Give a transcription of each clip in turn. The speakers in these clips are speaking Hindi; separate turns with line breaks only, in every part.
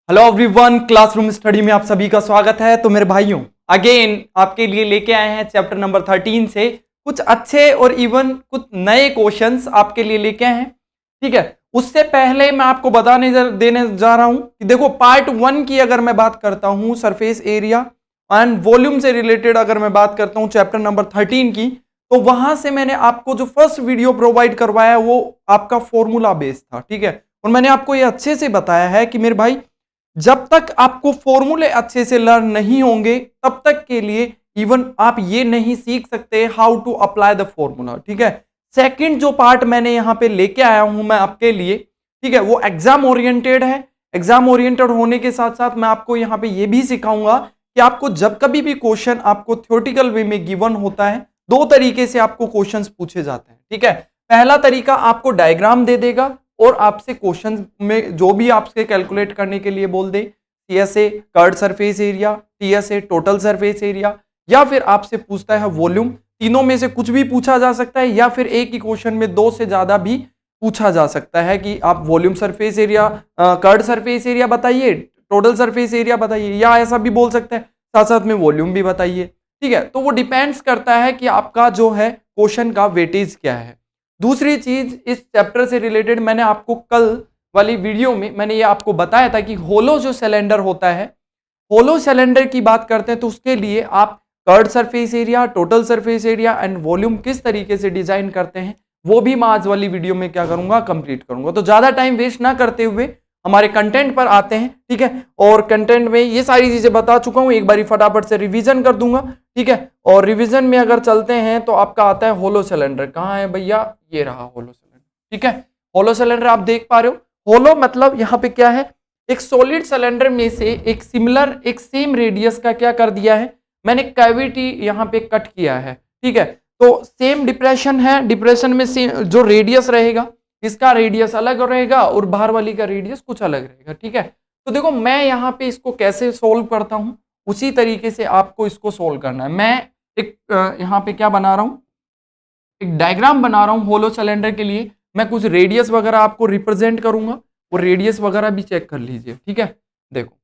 हेलो एवरीवन, क्लासरूम स्टडी में आप सभी का स्वागत है। तो मेरे भाइयों, अगेन आपके लिए लेके आए हैं चैप्टर नंबर 13 से कुछ अच्छे और इवन कुछ नए क्वेश्चंस आपके लिए लेके आए हैं। ठीक है, उससे पहले मैं आपको देने जा रहा हूं कि देखो पार्ट 1 की अगर मैं बात करता हूं सरफेस एरिया एंड वॉल्यूम से रिलेटेड, अगर मैं बात करता हूं चैप्टर नंबर 13 की, तो वहां से मैंने आपको जो फर्स्ट वीडियो प्रोवाइड करवाया वो आपका फॉर्मूला बेस्ड था। ठीक है, और मैंने आपको ये अच्छे से बताया है कि मेरे भाई जब तक आपको फॉर्मूले अच्छे से लर्न नहीं होंगे तब तक के लिए इवन आप ये नहीं सीख सकते how to apply the formula. ठीक है, सेकंड जो पार्ट मैंने यहां पे लेके आया हूं मैं आपके लिए, ठीक है, वो एग्जाम ओरिएंटेड है। एग्जाम ओरिएंटेड होने के साथ साथ मैं आपको यहां पे ये भी सिखाऊंगा कि आपको जब कभी भी क्वेश्चन आपको थ्योरेटिकल वे में गिवन होता है, दो तरीके से आपको क्वेश्चंस पूछे जाते हैं। ठीक है, पहला तरीका आपको डायग्राम दे देगा और आपसे क्वेश्चन में जो भी आपसे कैलकुलेट करने के लिए बोल दे, TSA curved surface area, TSA total surface area, या फिर आपसे पूछता है वॉल्यूम, तीनों में से कुछ भी पूछा जा सकता है, या फिर एक ही क्वेश्चन में दो से ज्यादा भी पूछा जा सकता है कि आप volume surface area, curd surface area बताइए, टोटल सरफेस एरिया बताइए, या ऐसा भी बोल सकते हैं साथ साथ में वॉल्यूम भी बताइए। ठीक है, तो वो डिपेंड्स करता है कि आपका जो है क्वेश्चन का वेटेज क्या है। दूसरी चीज, इस चैप्टर से रिलेटेड मैंने आपको कल वाली वीडियो में मैंने ये आपको बताया था कि होलो जो सिलेंडर होता है, होलो सिलेंडर की बात करते हैं तो उसके लिए आप curd surface area, total surface area and volume किस तरीके से डिजाइन करते हैं वो भी मैं आज वाली वीडियो में क्या करूंगा, कंप्लीट करूंगा। तो ज्यादा टाइम वेस्ट ना करते हुए हमारे कंटेंट पर आते हैं। ठीक है, और कंटेंट में ये सारी चीजें बता चुका हूं, एक बारी फटाफट से रिवीजन कर दूंगा। ठीक है, और रिवीजन में अगर चलते हैं तो आपका आता है होलो सिलेंडर। कहाँ है भैया, ये रहा होलो सिलेंडर। ठीक है, होलो सिलेंडर आप देख पा रहे हो। होलो मतलब यहाँ पे क्या है, एक सॉलिड सिलेंडर में से एक सिमिलर एक सेम रेडियस का क्या कर दिया है, मैंने कैविटी यहाँ पे कट किया है। ठीक है, तो सेम डिप्रेशन है, डिप्रेशन में जो रेडियस रहेगा इसका रेडियस अलग रहेगा और बाहर वाली का रेडियस कुछ अलग रहेगा। ठीक है, तो देखो मैं यहाँ पे इसको कैसे सोल्व करता हूँ, उसी तरीके से आपको इसको सोल्व करना है। मैं एक यहाँ पे क्या बना रहा हूँ, एक डायग्राम बना रहा हूँ होलो सिलेंडर के लिए। मैं कुछ रेडियस वगैरह आपको रिप्रेजेंट करूंगा, वो रेडियस वगैरह भी चेक कर लीजिए। ठीक है, देखो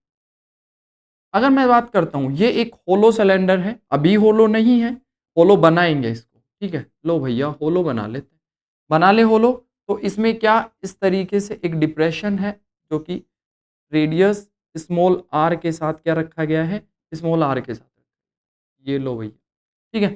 अगर मैं बात करता हूँ, ये एक होलो सिलेंडर है, अभी होलो नहीं है, होलो बनाएंगे इसको। ठीक है, लो भैया होलो बना लेते हैं, बना ले होलो। तो इसमें क्या इस तरीके से एक डिप्रेशन है जो कि रेडियस स्मॉल आर के साथ क्या रखा गया है, स्मॉल आर के साथ। ये लो भैया, ठीक है,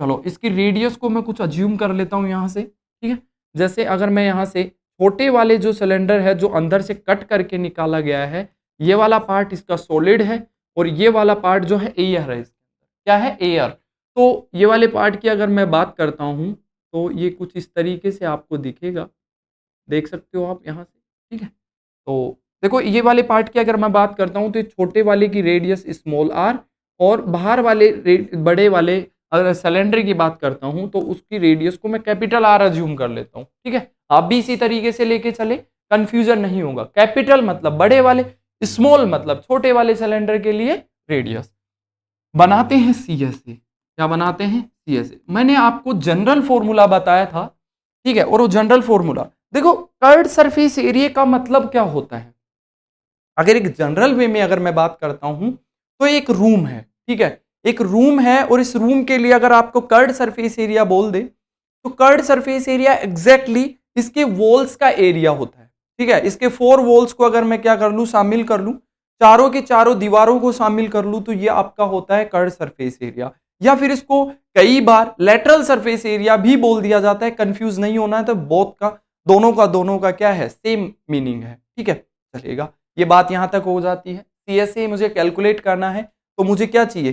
चलो इसकी रेडियस को मैं कुछ अज्यूम कर लेता हूँ यहाँ से। ठीक है, जैसे अगर मैं यहाँ से छोटे वाले जो सिलेंडर है जो अंदर से कट करके निकाला गया है, ये वाला पार्ट इसका सॉलिड है और ये वाला पार्ट जो है एयर है, इसके अंदर क्या है, एयर। तो ये वाले पार्ट की अगर मैं बात करता हूँ तो ये कुछ इस तरीके से आपको दिखेगा, देख सकते हो आप यहाँ से। ठीक है, तो देखो ये वाले पार्ट की अगर मैं बात करता हूँ तो ये छोटे वाले की रेडियस स्मॉल आर और बाहर वाले बड़े वाले अगर सिलेंडर की बात करता हूँ तो उसकी रेडियस को मैं कैपिटल आर अज्यूम कर लेता हूँ। ठीक है, आप भी इसी तरीके से लेके चले, कंफ्यूजन नहीं होगा। कैपिटल मतलब बड़े वाले, स्मॉल मतलब छोटे वाले सिलेंडर के लिए रेडियस। बनाते हैं सीएसए, क्या बनाते हैं, सीएसए। मैंने आपको जनरल फॉर्मूला बताया था। ठीक है, और वो जनरल फॉर्मूला देखो, कर्ड सरफेस एरिया का मतलब क्या होता है, अगर एक जनरल वे में अगर मैं बात करता हूं तो एक रूम है। ठीक है, एक रूम है और इस रूम के लिए अगर आपको कर्ड सरफेस एरिया बोल दे तो कर्ड सरफेस एरिया एग्जैक्टली इसके वॉल्स का एरिया होता है। ठीक है, इसके 4 वॉल्स को अगर मैं क्या कर लूं, शामिल कर लूं, चारों के चारों दीवारों को शामिल कर लूं, तो ये आपका होता है कर्ड सरफेस एरिया। या फिर इसको कई बार लेटरल सरफेस एरिया भी बोल दिया जाता है। कंफ्यूज नहीं होना है, तो बोथ का दोनों का क्या है, सेम मीनिंग है। ठीक है, चलेगा, ये बात यहां तक हो जाती है। सीएसए मुझे कैलकुलेट करना है तो मुझे क्या चाहिए,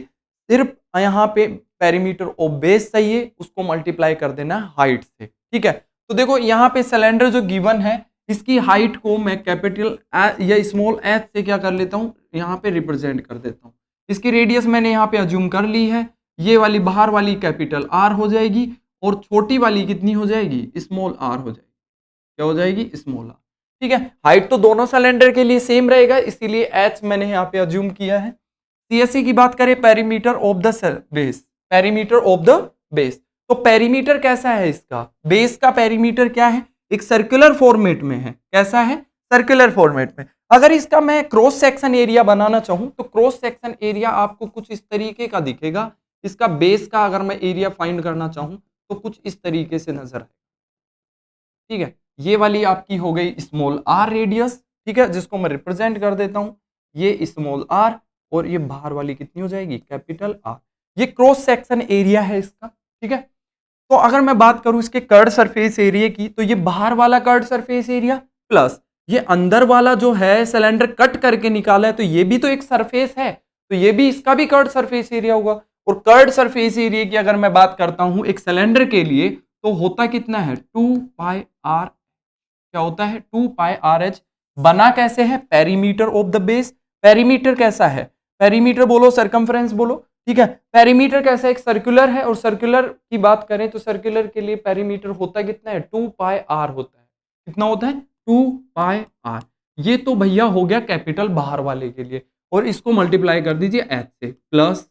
सिर्फ यहाँ पे पेरीमीटर ऑफ बेस चाहिए, उसको मल्टीप्लाई कर देना हाइट से। ठीक है, तो देखो यहाँ पे सिलेंडर जो गिवन है इसकी हाइट को मैं कैपिटल या स्मॉल एच से क्या कर लेता हूँ, यहाँ पे रिप्रेजेंट कर देता हूँ। इसकी रेडियस मैंने यहाँ पे अज्यूम कर ली है, ये वाली बाहर वाली कैपिटल आर हो जाएगी और छोटी वाली कितनी हो जाएगी, स्मॉल आर हो जाएगी। क्या हो जाएगी, स्मॉल आर। ठीक है, हाइट तो दोनों सिलेंडर के लिए सेम रहेगा, इसीलिए एच मैंने यहाँ पे अज्यूम किया है। सीएससी की बात करें, perimeter of the base, perimeter of the base, तो पेरीमीटर कैसा है इसका, बेस का पेरीमीटर क्या है, एक सर्कुलर फॉर्मेट में है। कैसा है, सर्कुलर फॉर्मेट में। अगर इसका मैं क्रॉस सेक्शन एरिया बनाना चाहूं तो क्रॉस सेक्शन एरिया आपको कुछ इस तरीके का दिखेगा। इसका बेस का अगर मैं एरिया फाइंड करना चाहूं तो कुछ इस तरीके से नजर आए। ठीक है, ये वाली आपकी हो गई स्मॉल आर रेडियस, ठीक है, जिसको मैं रिप्रेजेंट कर देता हूं ये स्मॉल आर, और ये बाहर वाली कितनी हो जाएगी कैपिटल आर। ये क्रॉस सेक्शन एरिया है इसका। ठीक है, तो अगर मैं बात करूं इसके कर्ड सरफेस एरिया की तो ये बाहर वाला कर्ड सरफेस एरिया प्लस ये अंदर वाला जो है सिलेंडर कट करके निकाला है तो ये भी तो एक सरफेस है, तो ये भी इसका भी कर्ड सरफेस एरिया होगा। और कर्ड सरफेस एरिया की अगर मैं बात करता हूं एक सिलेंडर के लिए तो होता कितना है 2πr, क्या होता है 2πrh। बना कैसे है perimeter of the base. Perimeter कैसा है, पेरीमीटर बोलो सरकमफ्रेंस बोलो। ठीक है, पेरीमीटर कैसा है, एक सर्कुलर है, और सर्कुलर की बात करें तो सर्कुलर के लिए पेरीमीटर होता कितना है 2πr होता है। कितना होता है 2πr। ये तो भैया हो गया कैपिटल बाहर वाले के लिए, और इसको मल्टीप्लाई कर दीजिए एच से प्लस।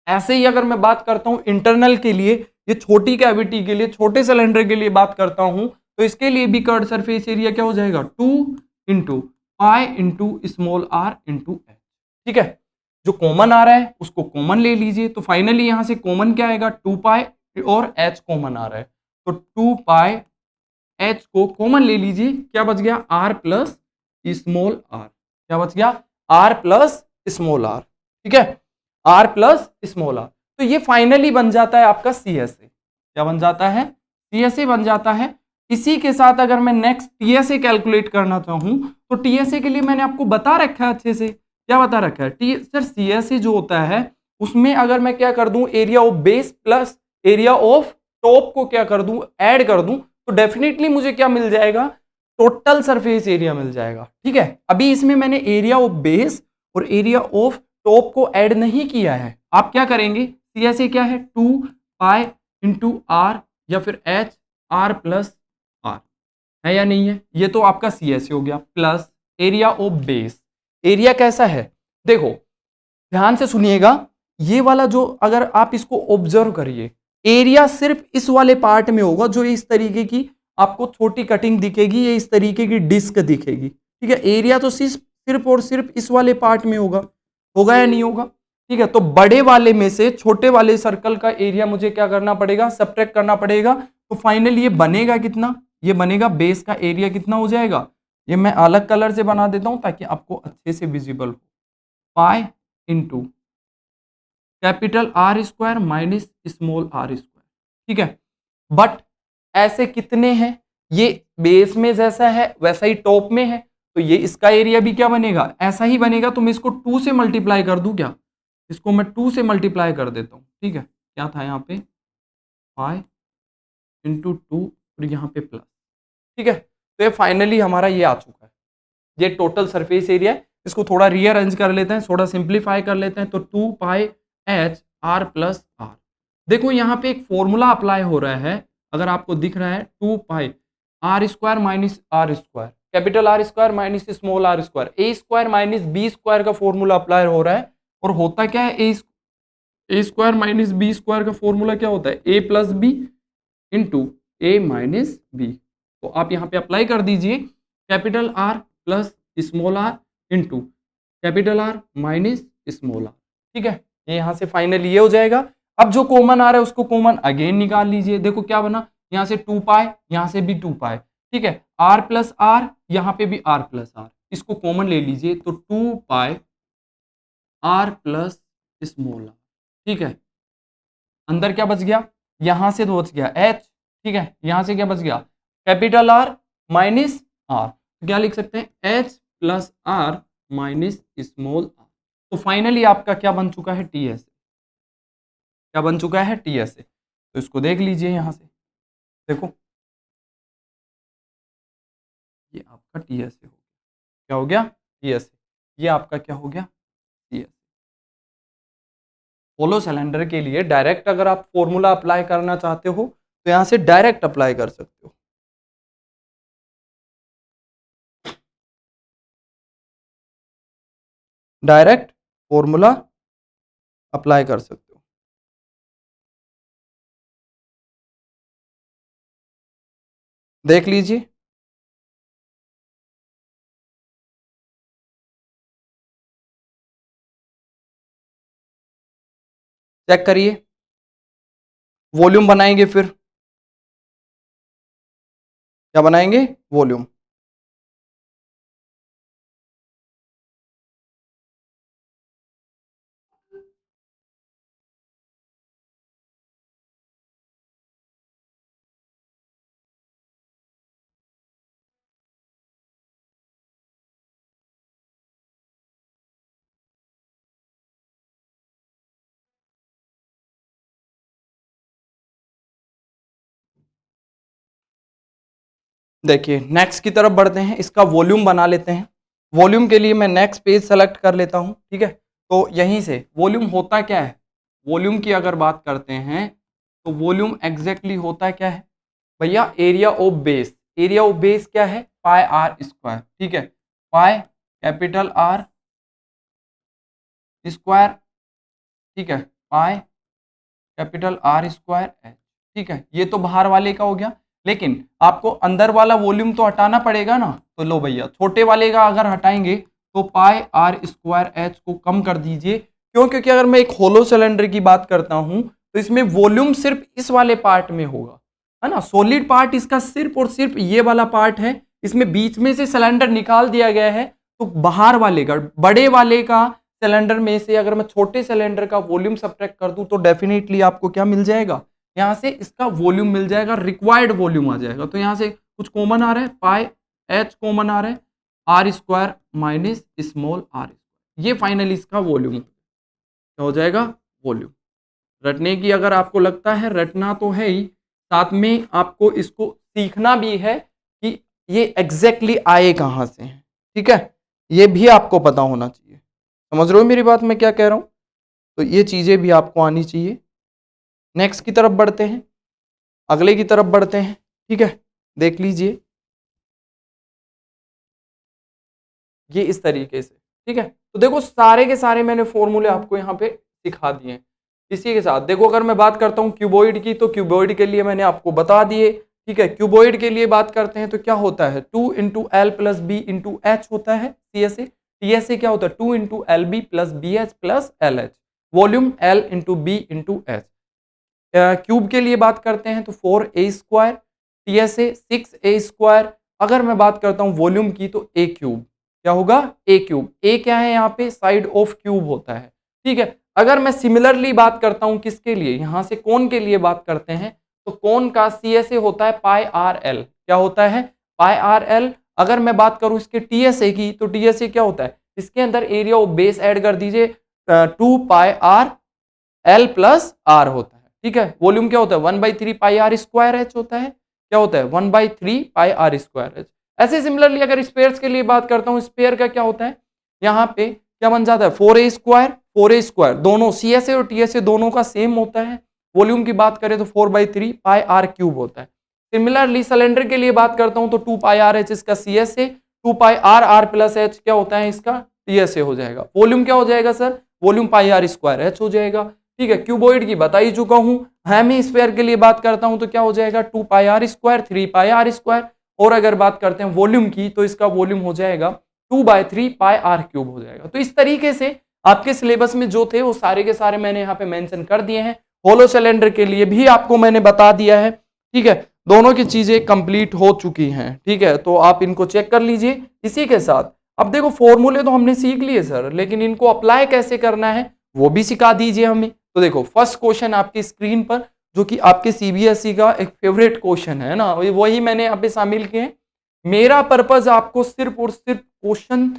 ऐसे ही अगर मैं बात करता हूं इंटरनल के लिए, ये छोटी कैविटी के लिए, छोटे सिलेंडर के लिए बात करता हूं तो इसके लिए भी कर्ड सरफेस एरिया क्या हो जाएगा 2 into pi into small r into h. ठीक है, जो कॉमन आ रहा है उसको कॉमन ले लीजिए, तो फाइनली यहां से कॉमन क्या आएगा 2π, और एच कॉमन आ रहा है तो 2π एच को कॉमन ले लीजिए, क्या बच गया आर प्लस स्मॉल आर। क्या बच गया आर प्लस स्मॉल आर। ठीक है, आर प्लस स्मॉल आर। तो ये फाइनली बन जाता है आपका सी एस ए। क्या बन जाता है सी एस ए बन जाता है। इसी के साथ अगर मैं नेक्स्ट टी एस ए कैलकुलेट करना चाहूं तो टी एस ए के लिए मैंने आपको बता रखा है अच्छे से। क्या बता रखा है T sir C S A जो होता है उसमें अगर मैं क्या कर दूं area of base plus area of top को क्या कर दूं ऐड कर दूं तो डेफिनेटली मुझे क्या मिल जाएगा टोटल सरफेस एरिया मिल जाएगा। ठीक है, अभी इसमें मैंने एरिया ऑफ बेस और एरिया ऑफ टॉप को ऐड नहीं किया है। आप क्या करेंगे सी एस ए क्या है 2π इंटू आर या फिर एच आर प्लस आर है या नहीं है। ये तो आपका सी एस ए हो गया plus area of base. Area कैसा है देखो ध्यान से सुनिएगा, ये वाला जो अगर आप इसको ऑब्जर्व करिए एरिया सिर्फ इस वाले पार्ट में होगा जो इस तरीके की आपको छोटी कटिंग दिखेगी, ये इस तरीके की डिस्क दिखेगी। ठीक है, एरिया तो सिर्फ और सिर्फ इस वाले पार्ट में होगा, होगा या नहीं होगा। ठीक है, तो बड़े वाले में से छोटे वाले सर्कल का एरिया मुझे क्या करना पड़ेगा सब्ट्रैक्ट करना पड़ेगा। तो फाइनली ये बनेगा कितना, ये बनेगा बेस का एरिया कितना हो जाएगा, ये मैं अलग कलर से बना देता हूं ताकि आपको अच्छे से विजिबल हो। Pi into capital are square minus small r square. ठीक है, बट ऐसे कितने हैं, ये बेस में जैसा है वैसा ही टॉप में है, तो ये इसका एरिया भी क्या बनेगा ऐसा ही बनेगा। तो मैं इसको 2 से मल्टीप्लाई कर दूं क्या, इसको मैं 2 से मल्टीप्लाई कर देता हूं। ठीक है, क्या था यहाँ पे पाई इंटू 2 और यहाँ पे प्लस। ठीक है, तो ये फाइनली हमारा ये आ चुका है, ये टोटल सरफेस एरिया है। इसको थोड़ा रीअरेंज कर लेते हैं, थोड़ा सिंप्लीफाई कर लेते हैं, तो 2π एच आर प्लस आर। देखो यहाँ पे एक फॉर्मूला अप्लाई हो रहा है, अगर आपको दिख रहा है 2π r square minus r square capital are square minus small r square a square minus b square का फॉर्मूला अप्लाई हो रहा है। और होता क्या है a square minus b square का फॉर्मूला क्या होता है a plus b into a minus b. तो आप यहाँ पे अप्लाई कर दीजिए capital r plus small r into capital r minus small r. ठीक है, ये यहाँ से फाइनली ये हो जाएगा। अब जो कॉमन आ रहा है उसको कॉमन अगेन निकाल लीजिए। देखो क्या बना, यहाँ से 2π, यहाँ से भी 2π। ठीक है, आर प्लस आर, यहाँ पे भी आर प्लस आर, इसको कॉमन ले लीजिए तो 2π आर प्लस स्मॉल आर। ठीक है, अंदर क्या बच गया, यहां से तो बच गया एच। ठीक है, यहां से क्या बच गया कैपिटल आर माइनस आर, तो क्या लिख सकते हैं h plus R minus small r. तो फाइनली आपका क्या बन चुका है टी एस ए। क्या बन चुका है टी एस ए, तो इसको देख लीजिए यहां से। देखो ये आपका टी एस ए हो गया, क्या हो गया टी एस ए। ये आपका क्या हो गया T S A. Hollow cylinder के लिए डायरेक्ट अगर आप फॉर्मूला अप्लाई करना चाहते हो तो यहां से डायरेक्ट अप्लाई कर सकते हो। डायरेक्ट फॉर्मूला अप्लाई कर सकते हो। देख लीजिए चेक करिए, वॉल्यूम बनाएंगे, फिर क्या बनाएंगे, वॉल्यूम। देखिए नेक्स्ट की तरफ बढ़ते हैं, इसका वॉल्यूम बना लेते हैं। वॉल्यूम के लिए मैं नेक्स्ट पेज सेलेक्ट कर लेता हूं, ठीक है। तो यहीं से वॉल्यूम होता क्या है, वॉल्यूम की अगर बात करते हैं तो वॉल्यूम एग्जैक्टली होता क्या है भैया, area of base. Area of base क्या है, पाई आर स्क्वायर, ठीक है, पाई कैपिटल आर स्क्वायर, ठीक है, pi capital R square H, ठीक है। ये तो बाहर वाले का हो गया, लेकिन आपको अंदर वाला वॉल्यूम तो हटाना पड़ेगा ना। तो लो भैया, छोटे वाले का अगर हटाएंगे तो पाई आर स्क्वायर एच को कम कर दीजिए। क्यों, क्योंकि अगर मैं एक होलो सिलेंडर की बात करता हूं तो इसमें वॉल्यूम सिर्फ इस वाले पार्ट में होगा, है ना। सॉलिड पार्ट इसका सिर्फ और सिर्फ ये वाला पार्ट है, इसमें बीच में से सिलेंडर निकाल दिया गया है। तो बाहर वाले का, बड़े वाले का सिलेंडर में से अगर मैं छोटे सिलेंडर का वॉल्यूम सब्ट्रैक्ट कर दूं तो डेफिनेटली आपको क्या मिल जाएगा, यहां से इसका वॉल्यूम मिल जाएगा, रिक्वायर्ड वॉल्यूम आ जाएगा। तो यहां से कुछ कॉमन आ रहा है, पाई एच कॉमन आ रहा है, R square minus small r, ये फाइनली इसका वॉल्यूम क्या हो जाएगा, वॉल्यूम। रटने की अगर आपको लगता है, रटना तो है ही, साथ में आपको इसको सीखना भी है कि ये एग्जैक्टली आए कहां से हैं, ठीक है, ये भी आपको पता होना चाहिए। समझ रहे हो मेरी बात, मैं क्या कह रहा हूं। तो ये चीजें भी आपको आनी चाहिए। नेक्स्ट की तरफ बढ़ते हैं, अगले की तरफ बढ़ते हैं, ठीक है। देख लीजिए ये इस तरीके से, ठीक है। तो देखो सारे के सारे मैंने फॉर्मूले आपको यहाँ पे सिखा दिए हैं। इसी के साथ देखो, अगर मैं बात करता हूँ क्यूबॉइड की, तो क्यूबॉइड के लिए मैंने आपको बता दिए, ठीक है। क्यूबॉइड के लिए बात करते हैं तो क्या होता है, 2 into l plus b into h होता है C S A. T S A क्या होता है, 2 into l b plus b h plus l h, volume l into b into h. Cube के लिए बात करते हैं तो 4a square, T S A 6a square. अगर मैं बात करता हूँ वॉल्यूम की तो ए क्यूब, क्या होगा, ए क्यूब। ए क्या है यहाँ पे, साइड ऑफ क्यूब होता है, ठीक है। अगर मैं सिमिलरली बात करता हूँ किसके लिए, यहाँ से कोन के लिए बात करते हैं तो कोन का सी एस ए होता है पाई आर एल, क्या होता है, पाई आर एल। अगर मैं बात करूँ इसके टी एस ए की तो टी एस ए क्या होता है, इसके अंदर एरिया ऑफ बेस ऐड कर दीजिए, 2 pi R L plus are होता है, ठीक है। वॉल्यूम क्या होता है, 1/3 पाई आर स्क्वायर एच होता है, क्या होता है, 1/3 पाई आर स्क्वायर एच। ऐसे सिमिलरली अगर स्पेयर्स के लिए बात करता हूँ, स्पेयर का क्या होता है, यहाँ पे क्या बन जाता है, 4a स्क्वायर, 4a स्क्वायर दोनों सी एस ए और टी एस ए दोनों का सेम होता है। वॉल्यूम की बात करें तो 4/3 पाई आर क्यूब होता है। सिमिलरली सिलेंडर के लिए बात करता हूँ तो 2 पाई आर एच इसका C S A, 2 pi r r plus h क्या होता है, इसका टी एस ए हो जाएगा। वॉल्यूम क्या हो जाएगा sir, volume pi r square h हो जाएगा, ठीक है। क्यूबॉइड की बता ही चुका हूं। हेमी स्फीयर के लिए बात करता हूं तो क्या हो जाएगा, 2 pi r square, 3 pi r square. और अगर बात करते हैं वॉल्यूम की तो इसका वॉल्यूम हो जाएगा 2/3 पाई आर क्यूब हो जाएगा। तो इस तरीके से आपके सिलेबस में जो थे वो सारे के सारे मैंने यहाँ पे मेंशन कर दिए हैं। होलो सिलेंडर के लिए भी आपको मैंने बता दिया है, ठीक है। दोनों की चीजें कंप्लीट हो चुकी हैं, ठीक है। तो आप इनको चेक कर लीजिए। इसी के साथ अब देखो फॉर्मूले तो हमने सीख लिए सर, लेकिन इनको अप्लाई कैसे करना है वो भी सिखा दीजिए हमें। तो देखो फर्स्ट क्वेश्चन आपकी स्क्रीन पर, जो कि आपके सीबीएसई का एक फेवरेट क्वेश्चन है ना, वही मैंने यहाँ पे शामिल किए हैं। मेरा पर्पज आपको सिर्फ और सिर्फ क्वेश्चन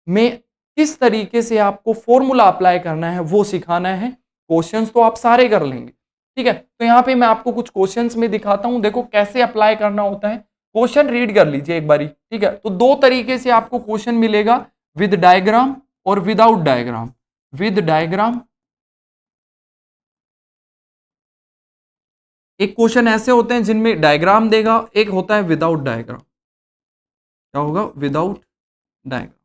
में किस तरीके से आपको फॉर्मूला अप्लाई करना है वो सिखाना है। क्वेश्चंस तो आप सारे कर लेंगे, ठीक है। तो यहाँ पे मैं आपको कुछ क्वेश्चंस में दिखाता हूँ, देखो कैसे अप्लाई करना होता है। क्वेश्चन रीड कर लीजिए एक बारी, ठीक है। तो दो तरीके से आपको क्वेश्चन मिलेगा, विद डायग्राम और विदाउट डायग्राम। विद डायग्राम, एक क्वेश्चन ऐसे होते हैं जिनमें डायग्राम देगा, एक होता है विदाउट डायग्राम। क्या होगा, विदाउट डायग्राम।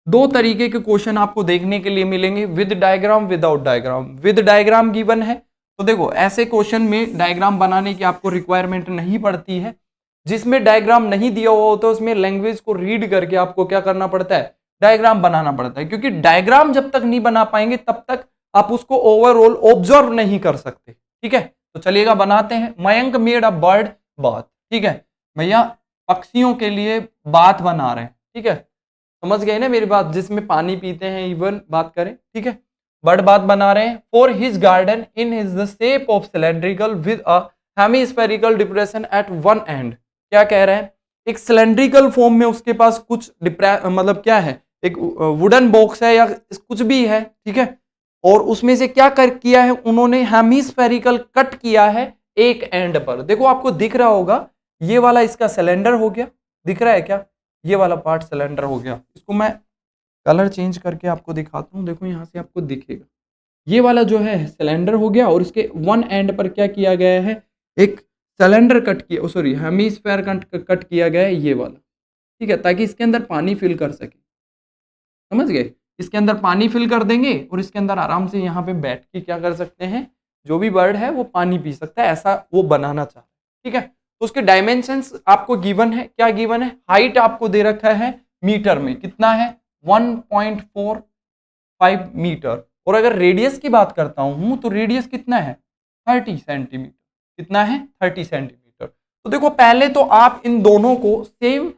दो तरीके के क्वेश्चन आपको देखने के लिए मिलेंगे, with diagram, without diagram. With diagram given है तो देखो ऐसे क्वेश्चन में डायग्राम बनाने की आपको रिक्वायरमेंट नहीं पड़ती है। जिसमें डायग्राम नहीं दिया हुआ होता है उसमें लैंग्वेज को रीड करके आपको क्या करना पड़ता है, डायग्राम बनाना पड़ता है, क्योंकि डायग्राम जब तक नहीं बना पाएंगे तब तक आप उसको ओवरऑल ऑब्जर्व नहीं कर सकते। ठीक है, तो चलिएगा बनाते हैं। Mayank made a bird bath. ठीक है भैया, पक्षियों के लिए बात बना रहे हैं। ठीक है, समझ गए ना मेरी बात, जिसमें पानी पीते हैं इवन बात करें। ठीक है, बर्ड बात बना रहे हैं। For his garden in his the shape of cylindrical with a hemispherical depression at one end. क्या कह रहे हैं, एक सिलेंड्रिकल फॉर्म में उसके पास कुछ मतलब क्या है, एक वुडन बॉक्स है या कुछ भी है। ठीक है, और उसमें से क्या कर किया है उन्होंने, हेमिस्फेरिकल कट किया है एक एंड पर। देखो आपको दिख रहा होगा, ये वाला इसका सिलेंडर हो गया, दिख रहा है क्या, ये वाला पार्ट सिलेंडर हो गया। इसको मैं कलर चेंज करके आपको दिखाता हूँ, देखो यहां से आपको दिखेगा, ये वाला जो है सिलेंडर हो गया और इसके वन एंड पर क्या किया गया है, एक सिलेंडर कट किया, सॉरी हेमिस्फेयर कट किया गया है ये वाला। ठीक है, ताकि इसके अंदर पानी फिल कर सके। समझ गए, इसके अंदर पानी फिल कर देंगे और इसके अंदर आराम से यहाँ पे बैठ के क्या कर सकते हैं, जो भी बर्ड है वो पानी पी सकता है, ऐसा वो बनाना चाहता है। ठीक है, तो उसके डायमेंशंस आपको गिवन है, क्या गिवन है, हाइट आपको दे रखा है मीटर में, कितना है 1.45 मीटर। और अगर रेडियस की बात करता हूं तो रेडियस कितना है 30 सेंटीमीटर, कितना है 30 सेंटीमीटर। तो देखो पहले तो आप इन दोनों को सेम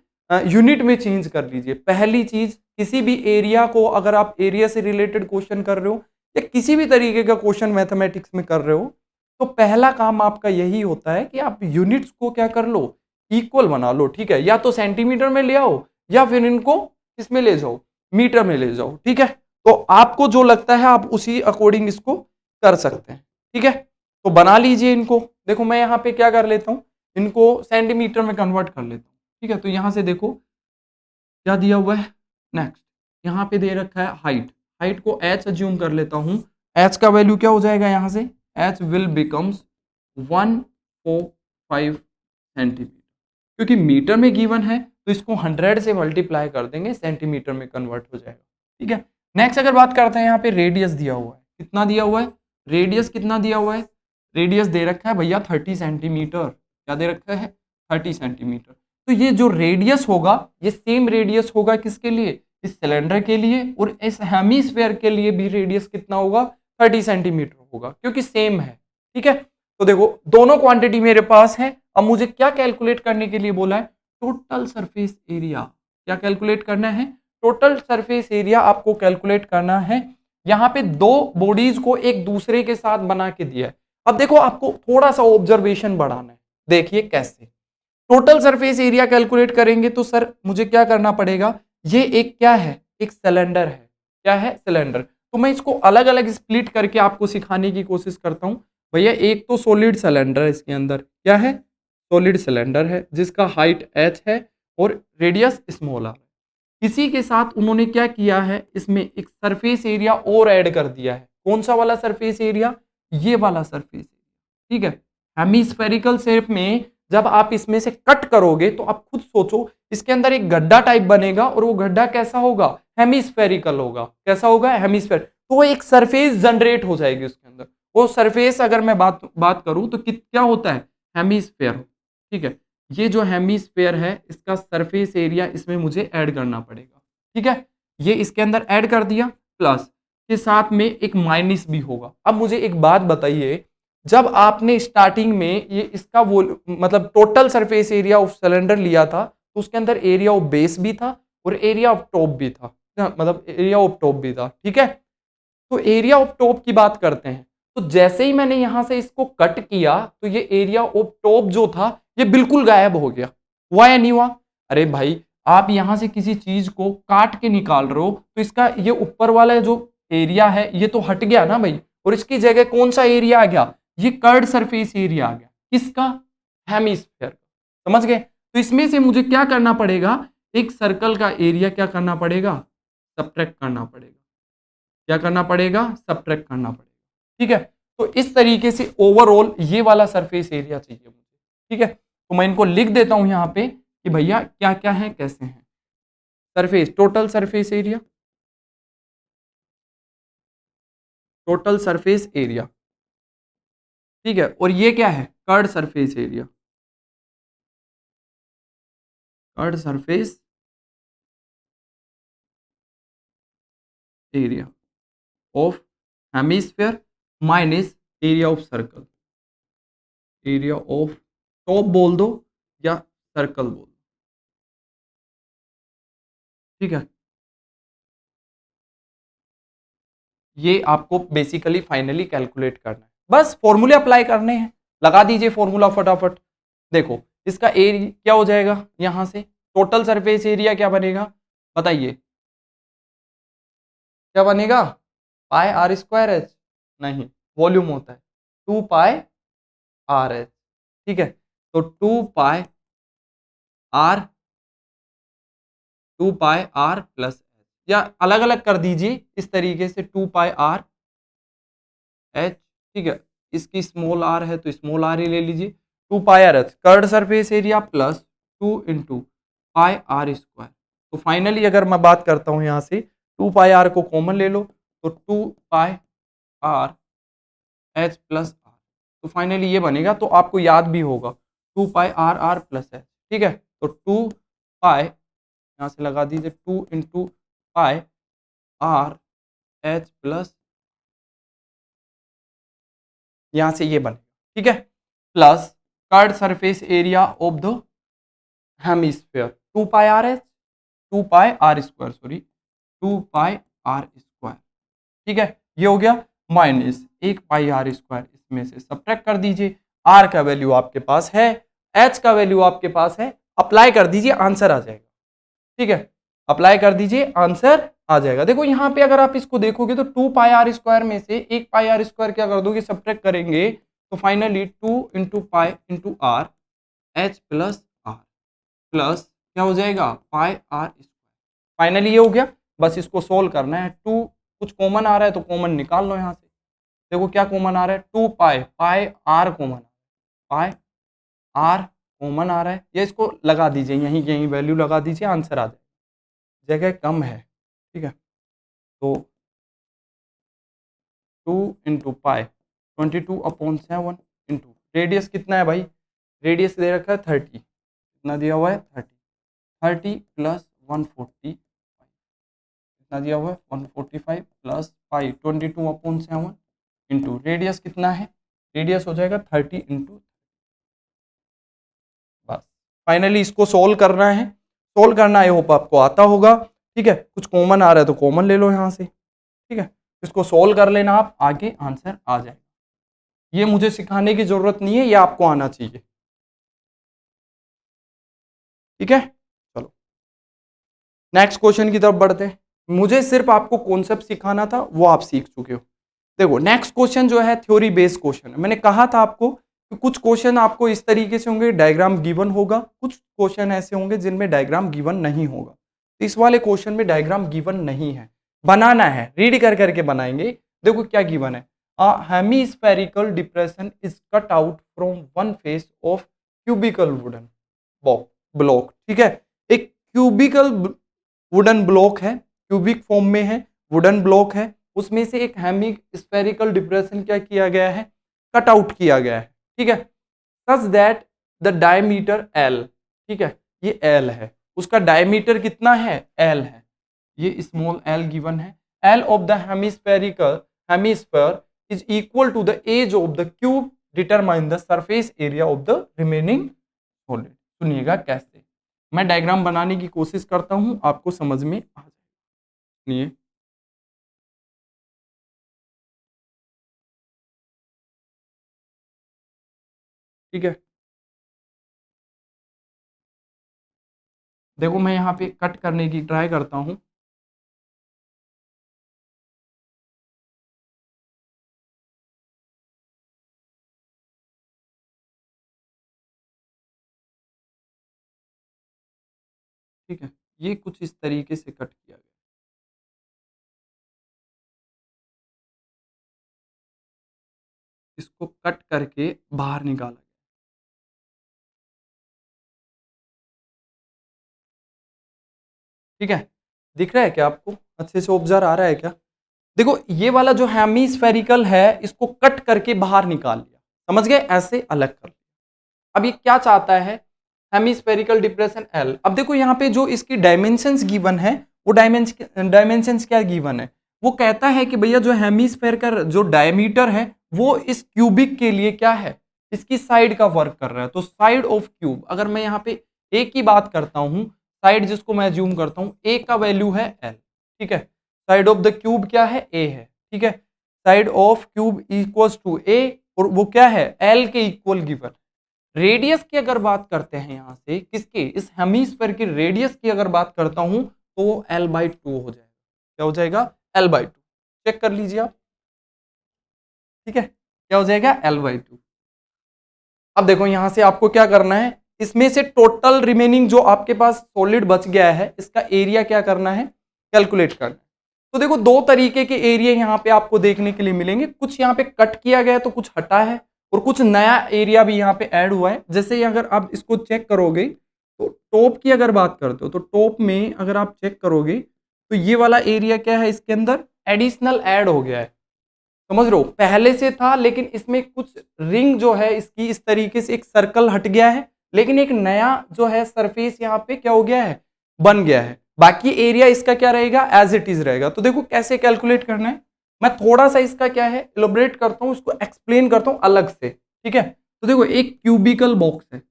यूनिट में चेंज कर लीजिए। पहली चीज, किसी भी एरिया को अगर आप एरिया से रिलेटेड क्वेश्चन कर रहे हो या किसी भी तरीके का क्वेश्चन मैथमेटिक्स में कर रहे हो, तो पहला काम आपका यही होता है कि आप यूनिट्स को क्या कर लो, इक्वल बना लो। ठीक है, या तो सेंटीमीटर में ले आओ या फिर इनको किसमें ले जाओ, मीटर में ले जाओ। ठीक है, तो आपको जो लगता है आप उसी अकॉर्डिंग इसको कर सकते हैं। ठीक है, तो बना लीजिए इनको। देखो मैं यहाँ पे क्या कर लेता हूँ, इनको सेंटीमीटर में कन्वर्ट कर लेता हूँ। ठीक है, तो यहां से देखो क्या दिया हुआ है, नेक्स्ट यहाँ पे दे रखा है हाइट, हाइट को h अज्यूम कर लेता हूं। h का वैल्यू क्या हो जाएगा, यहां से h विल बिकम्स 145 सेंटीमीटर, क्योंकि मीटर में गिवन है तो इसको 100 से मल्टीप्लाई कर देंगे, सेंटीमीटर में कन्वर्ट हो जाएगा। ठीक है, नेक्स्ट अगर बात करते हैं, यहाँ पे रेडियस दिया हुआ है, कितना दिया हुआ है, रेडियस कितना दिया हुआ है, रेडियस दे रखा है भैया 30 सेंटीमीटर। क्या दे रखा है 30 सेंटीमीटर। तो ये जो रेडियस होगा ये सेम रेडियस होगा किसके लिए, इस सिलेंडर के लिए, और इस हेमिस्फेयर के लिए भी रेडियस कितना होगा 30 सेंटीमीटर होगा, क्योंकि सेम है। ठीक है, तो देखो दोनों क्वांटिटी मेरे पास है। अब मुझे क्या कैलकुलेट करने के लिए बोला है, टोटल सरफेस एरिया। क्या कैलकुलेट करना है, टोटल सरफेस एरिया आपको कैलकुलेट करना है। यहाँ पे दो बॉडीज को एक दूसरे के साथ बना के दिया है। अब देखो आपको थोड़ा सा ऑब्जर्वेशन बढ़ाना है, देखिए कैसे टोटल सरफेस एरिया कैलकुलेट करेंगे। तो सर मुझे क्या करना पड़ेगा, ये एक क्या है, एक सिलेंडर है, क्या है सिलेंडर। तो मैं इसको अलग अलग स्प्लिट करके आपको सिखाने की कोशिश करता हूं। भैया एक तो सॉलिड सिलेंडर है, इसके अंदर क्या है, सॉलिड सिलेंडर है जिसका हाइट h है और रेडियस स्मॉल r है। इसी के साथ उन्होंने क्या किया है, इसमें एक सरफेस एरिया और ऐड कर दिया है। कौन सा वाला सरफेस एरिया, ये वाला सरफेस एरिया। ठीक है, हेमिस्फेरिकल शेप में जब आप इसमें से कट करोगे तो आप खुद सोचो, इसके अंदर एक गड्ढा टाइप बनेगा और वो गड्ढा कैसा होगा, हेमिस्फेरिकल होगा। कैसा होगा, हेमिस्फेयर। तो वो एक सरफेस जनरेट हो जाएगी उसके अंदर। वो सरफेस अगर मैं बात करूं तो क्या होता है, हेमिस्फेयर। ठीक है, ये जो हेमिस्फेयर है इसका सरफेस एरिया इसमें मुझे ऐड करना पड़ेगा। ठीक है, ये इसके अंदर ऐड कर दिया, प्लस के साथ में एक माइनस भी होगा। अब मुझे एक बात बताइए, जब आपने स्टार्टिंग में ये इसका वो मतलब total surface area of cylinder लिया था, तो उसके अंदर एरिया ऑफ बेस भी था और एरिया ऑफ टॉप भी था, मतलब एरिया ऑफ टॉप भी था। ठीक है, तो एरिया ऑफ टॉप की बात करते हैं। तो जैसे ही मैंने यहां से इसको कट किया तो ये एरिया ऑफ टॉप जो था ये बिल्कुल गायब हो गया। हुआ या नहीं हुआ, अरे भाई आप यहां से किसी चीज को काट के निकाल रहे हो तो इसका ये ऊपर वाला जो एरिया है ये तो हट गया ना भाई, और इसकी जगह कौन सा एरिया आ गया, ये कर्ड सरफेस एरिया आ गया। किसका, हेमिस्फेयर। समझ गए, तो इसमें से मुझे क्या करना पड़ेगा, एक सर्कल का एरिया क्या करना पड़ेगा, सब्ट्रैक्ट करना पड़ेगा। क्या करना पड़ेगा, सब्ट्रैक्ट करना पड़ेगा। ठीक है, तो इस तरीके से ओवरऑल ये वाला सरफेस एरिया चाहिए मुझे। ठीक है, तो मैं इनको लिख देता हूं यहां पे कि भैया क्या क्या है कैसे हैं। Surface, total surface area, total surface area. ठीक है, और ये क्या है, curd surface area, curd surface area of hemisphere minus area of circle, area of top बोल दो या सर्कल बोल दो, ठीक है। ये आपको बेसिकली फाइनली कैलकुलेट करना है, बस फॉर्मूले अप्लाई करने हैं, लगा दीजिए फॉर्मूला फटाफट। देखो इसका एरिया क्या हो जाएगा, यहां से टोटल सरफेस एरिया क्या बनेगा बताइए, क्या बनेगा, पाई आर स्क्वायर एच, नहीं वॉल्यूम होता है 2 पाई आर एच, ठीक है। तो 2 pi r, 2 pi r plus h, या अलग अलग कर दीजिए इस तरीके से 2 पाई आर एच, ठीक है। इसकी स्मॉल आर है तो स्मॉल आर ही ले लीजिए, 2 pi r h curved surface area plus 2 into pi r square. तो फाइनली अगर मैं बात करता हूं यहां से 2 पाई आर को कॉमन ले लो तो 2 pi r h plus are, तो फाइनली ये बनेगा, तो आपको याद भी होगा 2 pi r r plus H, ठीक है। तो 2 पाई यहाँ से लगा दीजिए 2 into pi r h plus, यहाँ से ये बने, ठीक है, plus curved surface area of the hemisphere 2 pi r h, 2 pi r square sorry 2 pi r square, ठीक है। ये हो गया माइनस 1 पाई आर स्क्वायर, इसमें से सब्ट्रैक्ट कर दीजिए, आर का वैल्यू आपके पास है, एच का वैल्यू आपके पास है, अप्लाई कर दीजिए आंसर आ जाएगा, ठीक है। अप्लाई कर दीजिए आंसर आ जाएगा। देखो यहाँ पे अगर आप इसको देखोगे तो 2 पाई आर स्क्वायर में से 1 पाई आर स्क्वायर क्या कर दोगे, सब्ट्रैक्ट करेंगे तो finally 2 into pi into r h plus r plus क्या हो जाएगा पाई आर स्क्वायर, फाइनली ये हो गया। बस इसको सोल्व करना है, 2 कुछ कॉमन आ रहा है तो कॉमन निकाल लो यहाँ से, देखो क्या कॉमन आ रहा है 2 pi, pi r common, pi r common आ रहा है, ये इसको लगा दीजिए, यहीं यहीं वैल्यू लगा दीजिए, आंसर आ जाए, जगह कम है, ठीक है। तो 2 इंटू पाई 22/7 इंटू रेडियस कितना है भाई, रेडियस दे रखा है 30, कितना दिया हुआ है 30, 30 प्लस 140, कितना दिया हुआ है 145 प्लस पाई 22/7 इंटू रेडियस कितना है, रेडियस हो जाएगा 30 इंटू, बस फाइनली इसको सोल्व करना है, सोल्व करना आई होप आपको आता होगा, ठीक है। कुछ कॉमन आ रहा है तो कॉमन ले लो यहाँ से, ठीक है। इसको सोल्व कर लेना आप, आगे आंसर आ जाएगा, ये मुझे सिखाने की जरूरत नहीं है, ये आपको आना चाहिए, ठीक है। चलो नेक्स्ट क्वेश्चन की तरफ बढ़ते हैं, मुझे सिर्फ आपको कॉन्सेप्ट सिखाना था, वो आप सीख चुके हो। देखो नेक्स्ट क्वेश्चन जो है थ्योरी बेस्ड क्वेश्चन है, मैंने कहा था आपको कि कुछ क्वेश्चन आपको इस तरीके से होंगे डायग्राम गिवन होगा, कुछ क्वेश्चन ऐसे होंगे जिनमें डायग्राम गिवन नहीं होगा, तो इस वाले क्वेश्चन में डायग्राम गिवन नहीं है, बनाना है, रीड कर करके बनाएंगे। देखो क्या गिवन है, a hemispherical depression is cut out from one face of cubical wooden block, ठीक है। एक क्यूबिकल वुडन ब्लॉक है, क्यूबिक फॉर्म में है, वुडन ब्लॉक है, उसमें से एक हेमी स्फेरिकल डिप्रेशन क्या किया गया है, कट आउट किया गया है, ठीक है। Such that the diameter L, ठीक है, ये एल है, उसका डायमीटर कितना है एल है, ये स्मॉल एल गिवन है, l of the hemisphere is equal to the edge of the cube, determine the surface area of the remaining solid. सुनिएगा कैसे, मैं डायग्राम बनाने की कोशिश करता हूं, आपको समझ में आ जाए, सुनिए। ठीक है, देखो मैं यहाँ पे कट करने की ट्राई करता हूँ, ठीक है, ये कुछ इस तरीके से कट किया गया, इसको कट करके बाहर निकाला गया, ठीक है। दिख रहा है क्या आपको, अच्छे से ऑब्जर्व आ रहा है क्या? देखो ये वाला जो हेमिस्फेरिकल है इसको कट करके बाहर निकाल लिया, समझ गए, ऐसे अलग कर लिया। अब ये क्या चाहता है, हेमिस्फेरिकल डिप्रेशन एल। अब देखो यहाँ पे जो इसकी डायमेंशंस गिवन है वो डायमेंशंस क्या गिवन है, वो कहता है कि भैया जो हेमिस्फेयर का जो डायमीटर है वो इस क्यूबिक के लिए क्या है, इसकी साइड का वर्क कर रहा है। तो साइड ऑफ क्यूब, अगर मैं यहाँ पे ए की बात करता हूँ, साइड जिसको मैं ज्यूम करता हूँ, ए का वैल्यू है एल, ठीक है। साइड ऑफ द क्यूब क्या है, ए है, ठीक है। Side of cube equals to a, और वो क्या है, एल के इक्वल गिवन। रेडियस की अगर बात करते हैं यहाँ से, किसके, इस हेमिस्फेयर की रेडियस की अगर बात करता हूँ, तो वो L/2 हो जाएगा। क्या हो जाएगा, L/2। चेक कर लीजिए आप, ठीक है, क्या हो जाएगा, L/2। अब देखो यहां से आपको क्या करना है, इसमें से टोटल रिमेनिंग जो आपके पास सॉलिड बच गया है, इसका एरिया क्या करना है, कैलकुलेट करना है। तो देखो दो तरीके के एरिया यहाँ पे आपको देखने के लिए मिलेंगे, कुछ यहाँ पे कट किया गया है तो कुछ हटा है, और कुछ नया एरिया भी यहाँ पे ऐड हुआ है। जैसे अगर आप इसको चेक करोगे, तो टॉप की अगर बात करते हो, तो टॉप में अगर आप चेक करोगे, तो ये वाला एरिया क्या है, इसके अंदर एडिशनल ऐड हो गया है। समझ रहे हो, पहले से था लेकिन इसमें कुछ रिंग जो है इसकी इस तरीके से एक सर्कल हट गया है, लेकिन एक नया जो है सरफेस यहाँ पे क्या हो गया है, बन गया है। बाकी एरिया इसका क्या रहेगा, एज इट इज रहेगा। तो देखो कैसे कैलकुलेट करना है, मैं थोड़ा सा इसका क्या है इलोबरेट करता हूँ, उसको एक्सप्लेन करता हूँ अलग से, ठीक है। तो देखो एक क्यूबिकल बॉक्स है,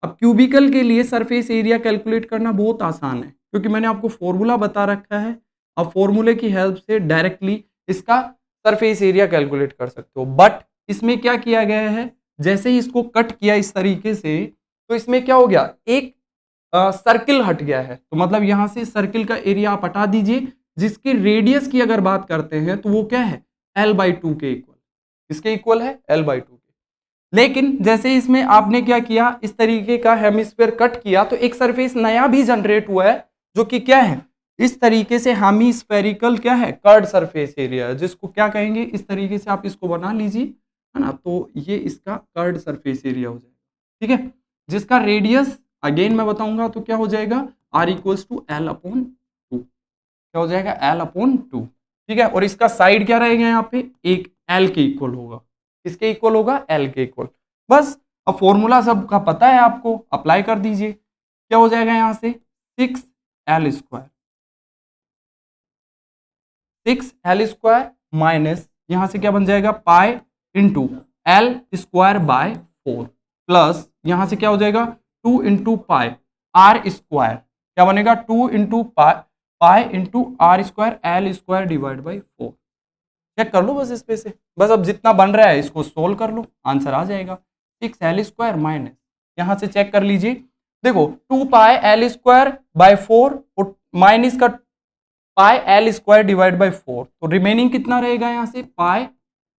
अब क्यूबिकल के लिए सरफेस एरिया कैलकुलेट करना बहुत आसान है, क्योंकि मैंने आपको फॉर्मूला बता रखा है। अब फॉर्मूले की हेल्प से डायरेक्टली इसका सरफेस एरिया कैलकुलेट कर सकते हो। बट इसमें क्या किया गया है, जैसे ही इसको कट किया इस तरीके से, तो इसमें क्या हो गया, एक सर्किल हट गया है। तो मतलब यहां से सर्किल का एरिया आप हटा दीजिए, जिसकी रेडियस की अगर बात करते हैं तो वो क्या है, L/2 के इक्वल। किसके इक्वल है, L/2 के। लेकिन जैसे इसमें आपने क्या किया, इस तरीके का हेमिस्फीयर कट किया, तो एक सरफेस नया भी जनरेट हुआ है, जो कि क्या है, इस तरीके से हेमिस्फेरिकल क्या है, कर्ड सरफेस एरिया है, जिसको क्या कहेंगे, इस तरीके से आप इसको बना लीजिए, है ना। तो ये इसका कर्ड सरफेस एरिया हो जाएगा, ठीक है, जिसका रेडियस अगेन मैं बताऊंगा तो क्या हो जाएगा, R=L/2। क्या हो जाएगा, L/2, ठीक है। और इसका साइड क्या रहेगा, यहाँ पे एक L के इक्वल होगा। किसके इक्वल होगा, L के इक्वल। बस अब फॉर्मूला सबका पता है आपको, अप्लाई कर दीजिए। क्या हो जाएगा यहाँ से, 6L² 6L² माइनस यहां से क्या बन जाएगा, पाई इंटू L²/4 प्लस यहां से क्या हो जाएगा, 2 इंटू पाई R²। क्या बनेगा, 2 into pi into R² L² divide by 4। Check कर लो बस इस पे से, बस अब जितना बन रहा है इसको सोल्व कर लो, आंसर आ जाएगा। 6L² माइनस यहां से चेक कर लीजिए, देखो 2 पाई L²/4 और माइनस का पाई L² डिवाइड बाई 4, तो रिमेनिंग कितना रहेगा यहाँ से, पाई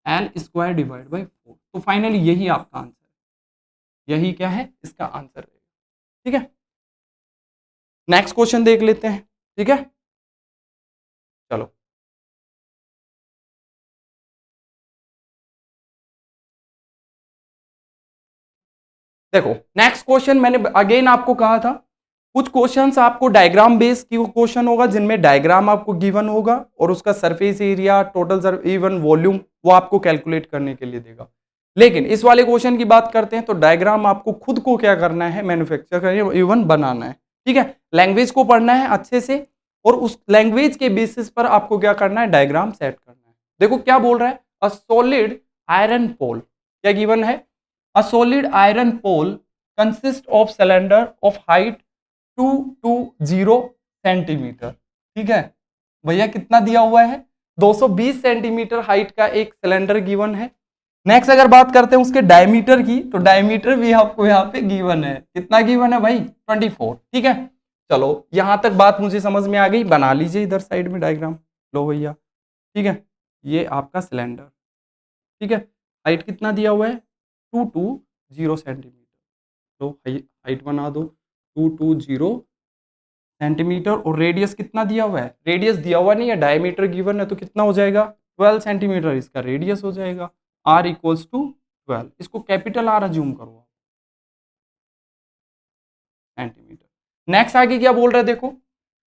L² डिवाइड बाई 4। तो फाइनली यही आपका आंसर है, यही क्या है, इसका आंसर रहेगा, ठीक है। नेक्स्ट क्वेश्चन देख लेते हैं, ठीक है, चलो। देखो नेक्स्ट क्वेश्चन, मैंने अगेन आपको कहा था कुछ क्वेश्चंस आपको डायग्राम बेस्ड की क्वेश्चन होगा, जिनमें डायग्राम आपको गिवन होगा और उसका surface area, total even volume वो आपको कैलकुलेट करने के लिए देगा। लेकिन इस वाले क्वेश्चन की बात करते हैं तो डायग्राम आपको खुद को क्या करना है, मैन्युफैक्चर करना है, इवन बनाना है, ठीक है। लैंग्वेज को पढ़ना है अच्छे से, और उस लैंग्वेज के बेसिस पर आपको क्या करना है, डायग्राम सेट करना है। देखो क्या बोल रहा है, अ सॉलिड आयरन पोल, क्या गिवन है, a solid iron pole consist of cylinder of height 220 centimetre, ठीक है। भैया कितना दिया हुआ है, 220 सेंटीमीटर हाइट का एक सिलेंडर गिवन है। नेक्स्ट अगर बात करते हैं उसके डायमीटर की, तो डायमीटर भी आपको यहाँ पे गिवन है, कितना गिवन है भाई, 24, ठीक है। चलो यहां तक बात मुझे समझ में आ गई, बना लीजिए इधर साइड में डायग्राम, लो भैया, ठीक है। ये आपका सिलेंडर, ठीक है, हाइट कितना दिया हुआ है, 220 सेंटीमीटर, तो हाइट बना दो 220 सेंटीमीटर, और रेडियस कितना दिया हुआ है, रेडियस दिया हुआ नहीं है, डायमीटर गिवन है, तो कितना हो जाएगा, 12 सेंटीमीटर इसका रेडियस हो जाएगा। R=12, इसको कैपिटल R अज्यूम करो सेंटीमीटर। नेक्स्ट आगे क्या बोल रहा है, देखो,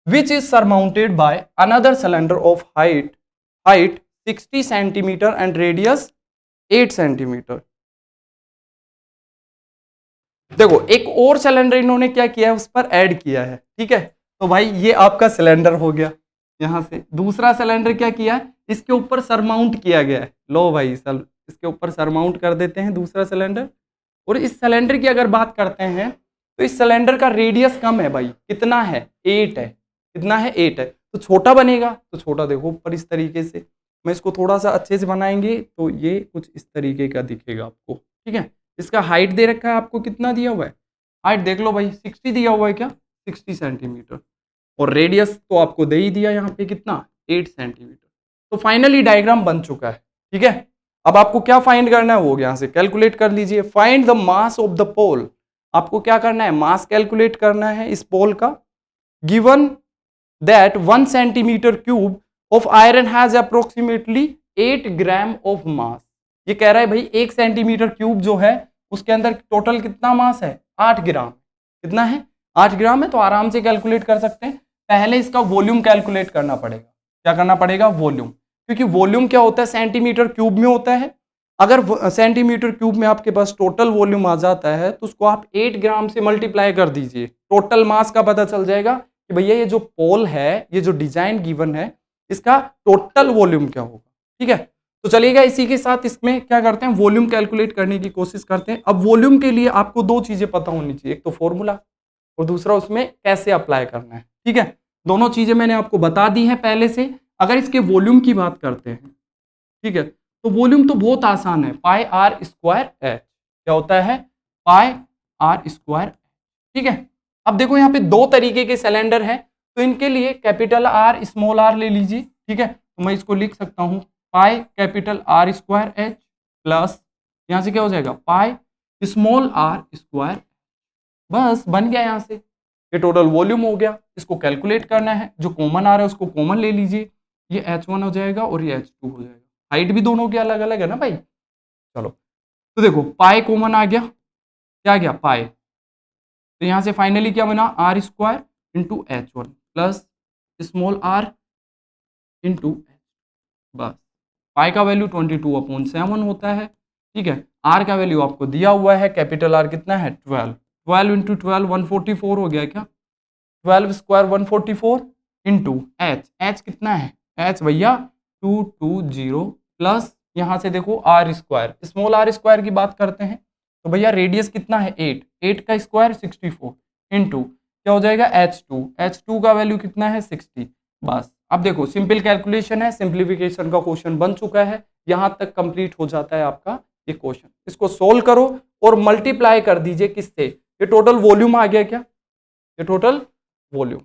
which is surmounted by another cylinder of height 60 centimetre and radius 8 centimetre. देखो एक और सिलेंडर इन्होंने क्या किया है, उस पर ऐड किया है, ठीक है। तो भाई ये आपका सिलेंडर हो गया, यहाँ से दूसरा सिलेंडर क्या किया है, इसके ऊपर सरमाउंट किया गया है। लो भाई सर, इसके ऊपर सरमाउंट कर देते हैं दूसरा सिलेंडर। और इस सिलेंडर की अगर बात करते हैं तो इस सिलेंडर का रेडियस कम है भाई, कितना है 8 है। कितना है 8 है, तो छोटा बनेगा। तो छोटा देखो ऊपर इस तरीके से, मैं इसको थोड़ा सा अच्छे से बनाएंगे तो ये कुछ इस तरीके का दिखेगा आपको। ठीक है, इसका हाइट दे रखा है आपको, कितना दिया हुआ है, हाइट देख लो भाई 60 दिया हुआ है क्या, 60 सेंटीमीटर। और रेडियस तो आपको दे ही दिया यहाँ पे कितना, 8 सेंटीमीटर। तो फाइनली डायग्राम बन चुका है। ठीक है, अब आपको क्या फाइंड करना है, वो यहाँ से कैलकुलेट कर लीजिए। Find the mass of the pole. आपको क्या करना है, मास कैलकुलेट करना है इस पोल का। Given that 1 centimetre cube of iron has approximately 8 gram of mass. ये कह रहा है भाई 1 सेंटीमीटर क्यूब जो है उसके अंदर टोटल कितना मास है, 8 ग्राम। कितना है, 8 ग्राम है। तो आराम से कैलकुलेट कर सकते हैं। पहले इसका वॉल्यूम कैलकुलेट करना पड़ेगा। क्या करना पड़ेगा, वॉल्यूम, क्योंकि वॉल्यूम क्या होता है, सेंटीमीटर क्यूब में होता है। अगर सेंटीमीटर क्यूब में आपके पास टोटल वॉल्यूम आ जाता है तो उसको आप 8 ग्राम से मल्टीप्लाई कर दीजिए, टोटल मास का पता चल जाएगा कि भैया ये जो पोल है, ये जो डिजाइन गिवन है, इसका टोटल वॉल्यूम क्या होगा। ठीक है, तो चलिएगा इसी के साथ इसमें क्या करते हैं, वॉल्यूम कैलकुलेट करने की कोशिश करते हैं। अब वॉल्यूम के लिए आपको दो चीजें पता होनी चाहिए, एक तो फॉर्मूला और दूसरा उसमें कैसे अप्लाई करना है। ठीक है, दोनों चीजें मैंने आपको बता दी हैं पहले से। अगर इसके वॉल्यूम की बात करते हैं, ठीक है, तो वॉल्यूम तो बहुत आसान है, पाई आर स्क्वायर एच। क्या होता है, पाई आर स्क्वायर। ठीक है, अब देखो यहाँ पे दो तरीके के सिलेंडर हैं, तो इनके लिए कैपिटल आर स्मॉल आर ले लीजिए। ठीक है, तो मैं इसको लिख सकता हूँ pi capital R square H plus यहाँ से क्या हो जाएगा, पाई स्मॉल आर स्क्वायर। बस बन गया, यहाँ से ये टोटल वॉल्यूम हो गया। इसको कैलकुलेट करना है, जो कॉमन आ रहा है उसको कॉमन ले लीजिए। ये H1 हो जाएगा और ये H2 हो जाएगा। हाइट भी दोनों की अलग अलग है ना भाई। चलो, तो देखो पाई कॉमन आ गया, क्या आ गया, पाई। तो यहाँ से फाइनली क्या बना, R square into H1 plus small r into h. बस पाई का वैल्यू 22/7 होता है। ठीक है, आर का वैल्यू आपको दिया हुआ है, कैपिटल आर कितना है 12, 12 इंटू 12 144 हो गया क्या, 12 स्क्वायर 144 इंटू एच, एच कितना है, एच भैया 220 प्लस यहाँ से देखो R square, small r square की बात करते हैं तो भैया रेडियस कितना है 8, 8 का स्क्वायर 64 इंटू क्या हो जाएगा H2, H2 का वैल्यू कितना है 60। बस अब देखो सिंपल कैलकुलेशन है, सिंप्लीफिकेशन का क्वेश्चन बन चुका है। यहाँ तक कंप्लीट हो जाता है आपका ये क्वेश्चन। इसको सोल्व करो और मल्टीप्लाई कर दीजिए किससे, ये टोटल वॉल्यूम आ गया क्या, ये टोटल वॉल्यूम।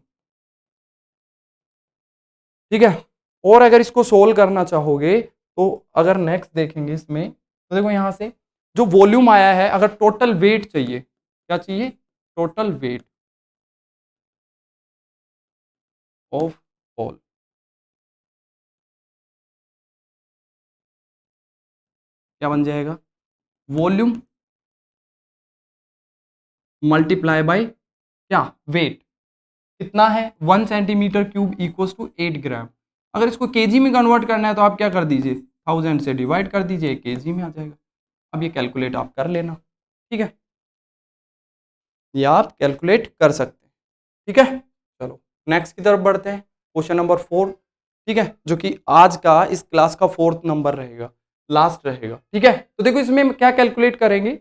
ठीक है, और अगर इसको सोल्व करना चाहोगे तो अगर नेक्स्ट देखेंगे इसमें तो देखो यहाँ से जो वॉल्यूम आया है, अगर टोटल वेट चाहिए, क्या चाहिए, टोटल वेट ऑफ पोल। क्या बन जाएगा, वॉल्यूम मल्टीप्लाई बाय क्या, वेट। कितना है 1 सेंटीमीटर क्यूब इक्वल्स टू 8 ग्राम। अगर इसको केजी में कन्वर्ट करना है तो आप क्या कर दीजिए, 1000 से डिवाइड कर दीजिए, केजी में आ जाएगा। अब ये कैलकुलेट आप कर लेना। ठीक है, ये आप कैलकुलेट कर सकते हैं। ठीक है, चलो नेक्स्ट की तरफ बढ़ते हैं, क्वेश्चन नंबर 4। ठीक है, जो कि आज का इस क्लास का 4th नंबर रहेगा, लास्ट रहेगा। ठीक है, तो देखो इसमें क्या कैलकुलेट करेंगे।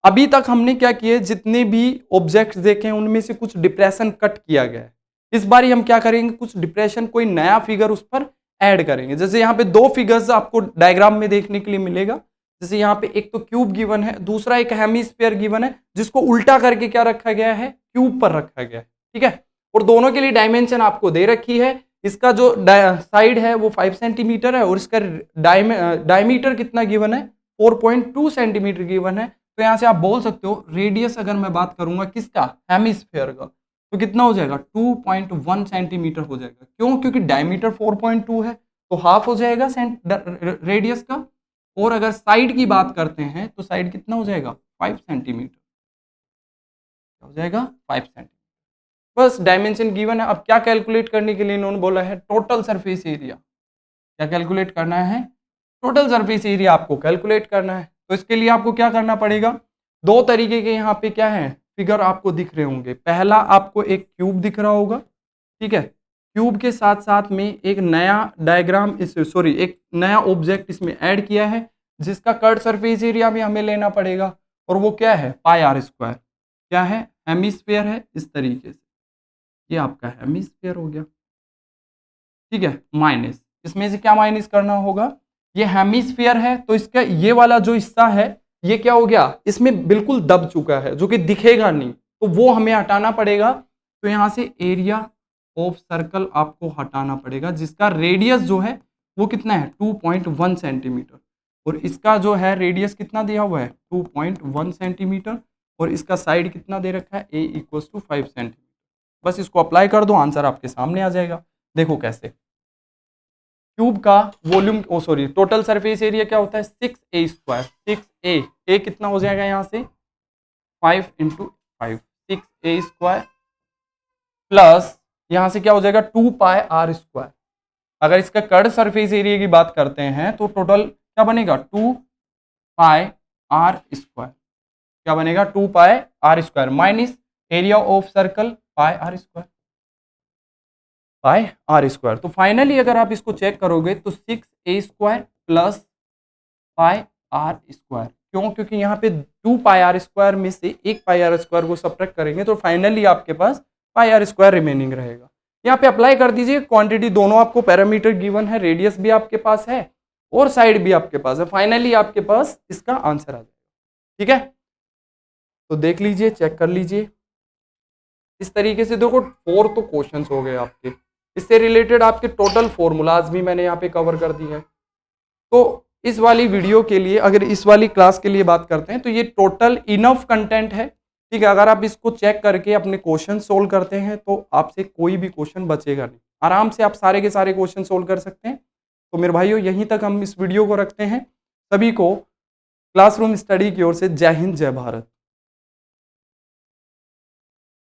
अभी तक हमने क्या किए, जितने भी ऑब्जेक्ट्स देखे हैं उनमें से कुछ डिप्रेशन कट किया गया है। इस बार हम क्या करेंगे, कुछ डिप्रेशन, कोई नया फिगर उस पर ऐड करेंगे। जैसे यहाँ पे दो फिगर्स आपको डायग्राम में देखने के लिए मिलेगा। जैसे यहाँ पे एक तो क्यूब गिवन है, दूसरा एक हेमिस्फीयर गिवन है जिसको उल्टा करके क्या रखा गया है, क्यूब पर रखा गया है। ठीक है, और दोनों के लिए डायमेंशन आपको दे रखी है। इसका जो साइड है वो 5 सेंटीमीटर है और इसका डायमीटर कितना गिवन है, 4.2 सेंटीमीटर गिवन है। तो यहाँ से आप बोल सकते हो रेडियस, अगर मैं बात करूंगा किसका, हेमिस्फीयर का, तो कितना हो जाएगा 2.1 सेंटीमीटर हो जाएगा। क्यों, क्योंकि डायमीटर 4.2 है तो हाफ हो जाएगा रेडियस का। और अगर साइड की बात करते हैं तो साइड कितना हो जाएगा 5 सेंटीमीटर, हो जाएगा 5 सेंटीमीटर। बस डायमेंशन गिवन है। अब क्या कैलकुलेट करने के लिए इन्होंने बोला है, टोटल सरफेस एरिया। क्या कैलकुलेट करना है, टोटल सरफेस एरिया आपको कैलकुलेट करना है। तो इसके लिए आपको क्या करना पड़ेगा, दो तरीके के यहाँ पे क्या है फिगर आपको दिख रहे होंगे। पहला आपको एक क्यूब दिख रहा होगा, ठीक है, क्यूब के साथ साथ में एक नया डायग्राम एक नया ऑब्जेक्ट इसमें ऐड किया है, जिसका कर्ड सरफेस एरिया भी हमें लेना पड़ेगा, और वो क्या है, पाई आर स्क्वायर। क्या है, हेमिस्फीयर है इस तरीके से, ये आपका हेमिस्फीयर हो गया, ठीक है। माइनस, इसमें से क्या माइनस करना होगा, ये हेमिस्फीयर है तो इसका ये वाला जो हिस्सा है ये क्या हो गया, इसमें बिल्कुल दब चुका है जो कि दिखेगा नहीं, तो वो हमें हटाना पड़ेगा। तो यहां से एरिया ऑफ सर्कल आपको हटाना पड़ेगा, जिसका रेडियस जो है वो कितना है, 2.1 सेंटीमीटर, और इसका जो है रेडियस कितना दिया हुआ है, 2.1 सेंटीमीटर, और इसका साइड कितना दे रखा है, a = 5 सेंटीमीटर। बस इसको अप्लाई कर दो, आंसर आपके सामने आ जाएगा। देखो कैसे, क्यूब का वॉल्यूम टोटल सरफेस एरिया क्या होता है, 6a स्क्वायर, 6a कितना हो जाएगा यहाँ से 5 × 5, 6a स्क्वायर प्लस यहाँ से क्या हो जाएगा 2πr स्क्वायर। अगर इसका कर्ड सरफेस एरिया की बात करते हैं तो टोटल क्या बनेगा 2πr स्क्वायर, क्या बनेगा 2πr square minus area of circle πr square, πr square. तो फाइनली अगर आप इसको चेक करोगे तो 6a square plus πr square, क्यों, क्योंकि यहाँ पे 2πr स्क्वायर में से एक πr स्क्वायर को सब्ट्रैक्ट करेंगे तो फाइनली आपके पास πr स्क्वायर रिमेनिंग रहेगा। यहाँ पे अप्लाई कर दीजिए, क्वांटिटी दोनों आपको पैरामीटर गिवन है, रेडियस भी आपके पास है और साइड भी आपके पास है, फाइनली आपके पास इसका आंसर आ जाएगा। ठीक है, तो देख लीजिए, चेक कर लीजिए इस तरीके से। देखो 4 तो क्वेश्चंस हो गए आपके, इससे रिलेटेड आपके टोटल फॉर्मूलाज भी मैंने यहाँ पे कवर कर दी है। तो इस वाली वीडियो के लिए, अगर इस वाली क्लास के लिए बात करते हैं तो ये टोटल इनफ कंटेंट है, ठीक है। अगर आप इसको चेक करके अपने क्वेश्चन सोल्व करते हैं तो आपसे कोई भी क्वेश्चन बचेगा नहीं, आराम से आप सारे के सारे क्वेश्चन सोल्व कर सकते हैं। तो मेरे भाइयों यहीं तक हम इस वीडियो को रखते हैं। सभी को क्लासरूम स्टडी की ओर से जय हिंद, जय भारत।